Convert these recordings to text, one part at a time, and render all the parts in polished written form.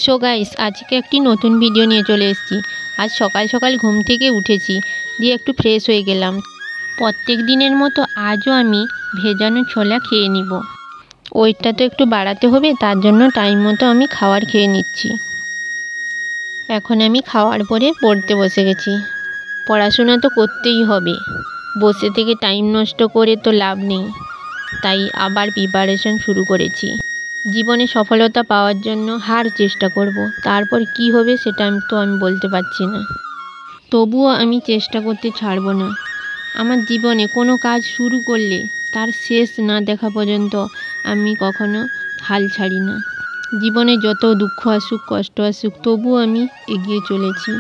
So guys, আজকে একটি নতুন ভিডিও নিয়ে চলে এসেছি। আজ সকাল সকাল ঘুম থেকে উঠেছি, দিয়ে একটু ফ্রেশ হয়ে গেলাম। প্রত্যেক দিনের মতো আজও আমি ভেজানো ছোলা খেয়ে নিব। ওয়েটটা তো একটু বাড়াতে হবে, তার জন্য টাইম মতো আমি খাবার খেয়ে নিচ্ছি। এখন আমি খাওয়ার পরে পড়তে বসে গেছি। পড়াশোনা তো করতেই হবে, বসে থেকে টাইম নষ্ট করে তো লাভ নেই। তাই আবার প্রিপারেশন শুরু করেছি। জীবনে সফলতা পাওয়ার জন্য চেষ্টা করব, তারপর কি হবে সেটা আমি বলতে পারছি না। তবুও আমি চেষ্টা করতে ছাড়ব না। আমার জীবনে কোনো কাজ শুরু করলে তার শেষ না দেখা পর্যন্ত আমি কখনো হাল ছাড়ি না। জীবনে যত দুঃখ আসুক, কষ্ট আসুক, তবুও আমি এগিয়ে চলেছি।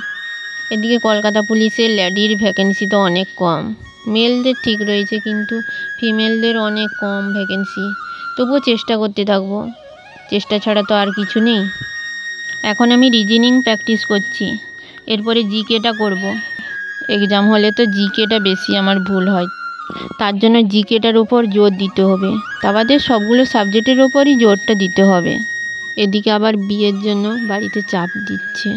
এদিকে কলকাতা পুলিশের লেডির ভ্যাকেন্সি তো অনেক কম। মেলদের ঠিক রয়েছে, কিন্তু ফিমেলদের অনেক কম ভ্যাকেন্সি। তবুও চেষ্টা করতে থাকবো, চেষ্টা ছাড়া তো আর কিছু নেই। এখন আমি রিজনিং প্র্যাকটিস করছি, এরপরে জিকেটা করব। এক্সাম হলে তো জিকেটা বেশি আমার ভুল হয়, তার জন্য জিকেটার উপর জোর দিতে হবে। তা বাদে সবগুলো সাবজেক্টের ওপরই জোরটা দিতে হবে। এদিকে আবার বিয়ের জন্য বাড়িতে চাপ দিচ্ছে।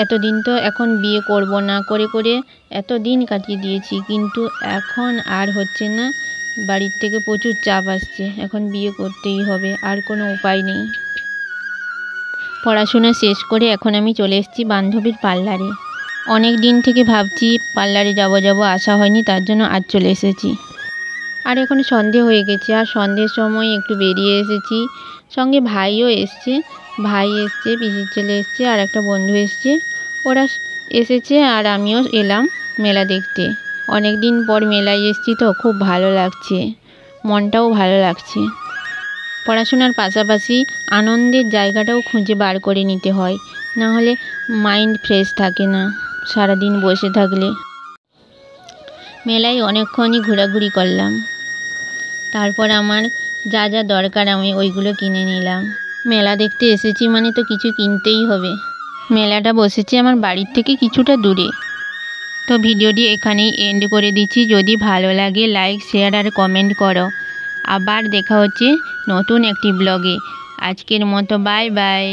এতদিন তো এখন বিয়ে করব না করে করে এত দিন কাটিয়ে দিয়েছি, কিন্তু এখন আর হচ্ছে না। বাড়ির থেকে প্রচুর চাপ আসছে, এখন বিয়ে করতেই হবে, আর কোনো উপায় নেই। পড়াশোনা শেষ করে এখন আমি চলে এসেছি বান্ধবীর পার্লারে। অনেক দিন থেকে ভাবছি পার্লারে যাব আসা হয়নি, তার জন্য আজ চলে এসেছি। আর এখন সন্ধে হয়ে গেছে, আর সন্ধ্যের সময় একটু বেরিয়ে এসেছি। সঙ্গে ভাইও এসছে, ভাই এসছে, পিসির ছেলে এসছে, আর একটা বন্ধু এসছে। ওরা এসেছে আর আমিও এলাম মেলা দেখতে। অনেক দিন পর মেলায় এসেছি তো খুব ভালো লাগছে, মনটাও ভালো লাগছে। পড়াশোনার পাশাপাশি আনন্দের জায়গাটাও খুঁজে বার করে নিতে হয়, না হলে মাইন্ড ফ্রেশ থাকে না সারাদিন বসে থাকলে। মেলায় অনেকক্ষণই ঘোরাঘুরি করলাম, তারপর আমার যা যা দরকার আমি ওইগুলো কিনে নিলাম। মেলা দেখতে এসেছি মানে তো কিছু কিনতেই হবে। মেলাটা বসেছে আমার বাড়ির থেকে কিছুটা দূরে। তো ভিডিওটি এখানেই এন্ড করে দিচ্ছি। যদি ভালো লাগে লাইক, শেয়ার আর কমেন্ট করো। আবার দেখা হচ্ছে নতুন একটি ব্লগে। আজকের মতো বাই বাই।